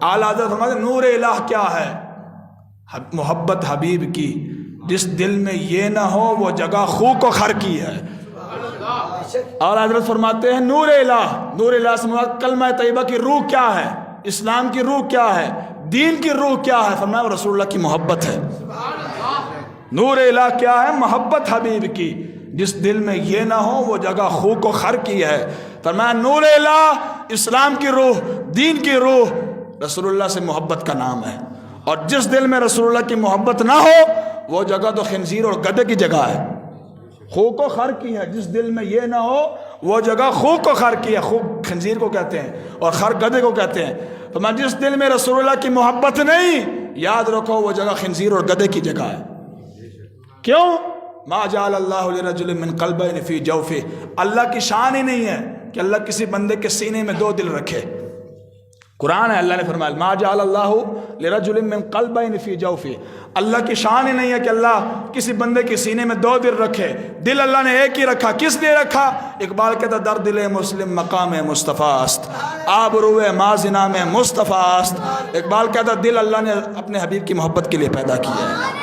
اعلیٰ حضرت فرماتے ہیں نور الہ کیا ہے؟ محبت حبیب کی، جس دل میں یہ نہ ہو وہ جگہ خو کو خر کی ہے۔ اعلیٰ حضرت فرماتے ہیں نور الہ، نور الہ سے مراد کلمہ طیبہ کی روح کیا ہے، اسلام کی روح کیا ہے، دین کی روح کیا ہے؟ فرمایا وہ رسول اللہ کی محبت ہے۔ نور الہ کیا ہے؟ محبت حبیب کی، جس دل میں یہ نہ ہو وہ جگہ خو کو خر کی ہے۔ فرمایا نور الہ اسلام کی روح، دین کی روح رسول اللہ سے محبت کا نام ہے، اور جس دل میں رسول اللہ کی محبت نہ ہو وہ جگہ تو خنزیر اور گدھے کی جگہ ہے، خو کو خر کی ہے۔ جس دل میں یہ نہ ہو وہ جگہ خو کو خر کی ہے، خو خنزیر کو کہتے ہیں اور خر گدھے کو کہتے ہیں۔ فرمایا جس دل میں رسول اللہ کی محبت نہیں، یاد رکھو وہ جگہ خنزیر اور گدھے کی جگہ ہے۔ کیوں؟ ما جعل اللہ لرجل من قلبین فی جوفہ، اللہ کی شان ہی نہیں ہے کہ اللہ کسی بندے کے سینے میں دو دل رکھے۔ قرآن ہے، اللہ نے فرمایا ما جعل اللہ لرجل من قلبین فی جوفہ، اللہ کی شان ہی نہیں ہے کہ اللہ کسی بندے کے سینے میں دو دل رکھے۔ دل اللہ نے ایک ہی رکھا، کس لیے رکھا؟ اقبال کہتا در دل مسلم مقام مصطفیٰ است، آبرو مازنا میں مصطفیٰ است۔ اقبال کہتا دل اللہ نے اپنے حبیب کی محبت کے لیے پیدا کیا ہے،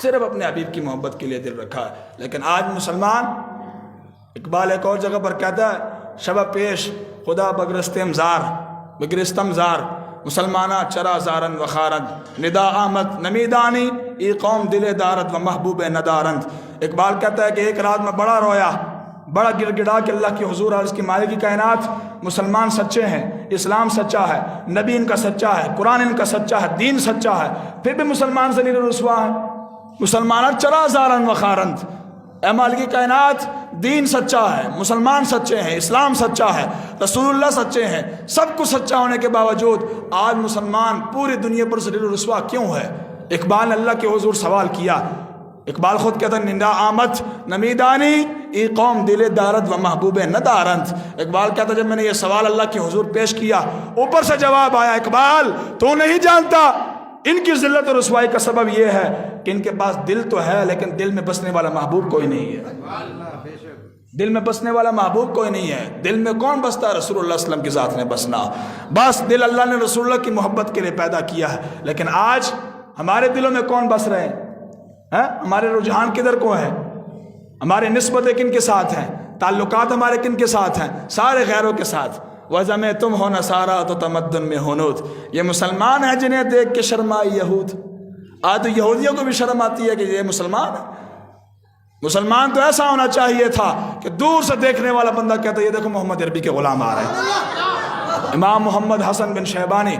صرف اپنے حبیب کی محبت کے لیے دل رکھا ہے۔ لیکن آج مسلمان، اقبال ایک اور جگہ پر کہتا ہے شب پیش خدا بگرستم زار بگرستم زار مسلمانہ چرا زارن و خارند ندا آمد نمیدانی ای قوم دل دارد و محبوب ندارند۔ اقبال کہتا ہے کہ ایک رات میں بڑا رویا، بڑا گڑ گڑا کہ اللہ کی حضور عرض کی مالک کی کائنات، مسلمان سچے ہیں، اسلام سچا ہے، نبی ان کا سچا ہے، قرآن ان کا سچا ہے، دین سچا ہے، پھر بھی مسلمان ذلیل و رسوا ہے۔ مسلمانہ چرا زارن و خارند، اے مالک کی کائنات دین سچا ہے، مسلمان سچے ہیں، اسلام سچا ہے، رسول اللہ سچے ہیں، سب کچھ سچا ہونے کے باوجود آج مسلمان پوری دنیا پر ذلیل و رسوا کیوں ہے؟ اقبال نے اللہ کے حضور سوال کیا۔ اقبال خود کہتا ہے ندا آمد نمیدانی ای قوم دل دارد و محبوب ندارند۔ اقبال کہتا ہے جب میں نے یہ سوال اللہ کے حضور پیش کیا، اوپر سے جواب آیا اقبال تو نہیں جانتا ان کی ذلت اور رسوائی کا سبب یہ ہے کہ ان کے پاس دل تو ہے لیکن دل میں بسنے والا محبوب کوئی نہیں ہے۔ دل میں بسنے والا محبوب کوئی نہیں ہے۔ دل میں کون بستا ہے؟ رسول اللہ صلی اللہ علیہ وسلم کی ذات نے بسنا۔ بس دل اللہ نے رسول اللہ کی محبت کے لیے پیدا کیا ہے، لیکن آج ہمارے دلوں میں کون بس رہے ہیں؟ ہمارے رجحان کدھر کو ہے؟ ہماری نسبتیں کن کے ساتھ ہیں؟ تعلقات ہمارے کن کے ساتھ ہیں؟ سارے غیروں کے ساتھ۔ وَإِذَا میں تم ہو نصارا تو تمدن میں ہونود، یہ مسلمان ہیں جنہیں دیکھ کے شرمائی یہود۔ آج تو یہودیوں کو بھی شرم آتی ہے کہ یہ مسلمان ہے۔ مسلمان تو ایسا ہونا چاہیے تھا کہ دور سے دیکھنے والا بندہ کہتا ہے یہ دیکھو محمد عربی کے غلام آ رہے ہیں۔ امام محمد حسن بن شیبانی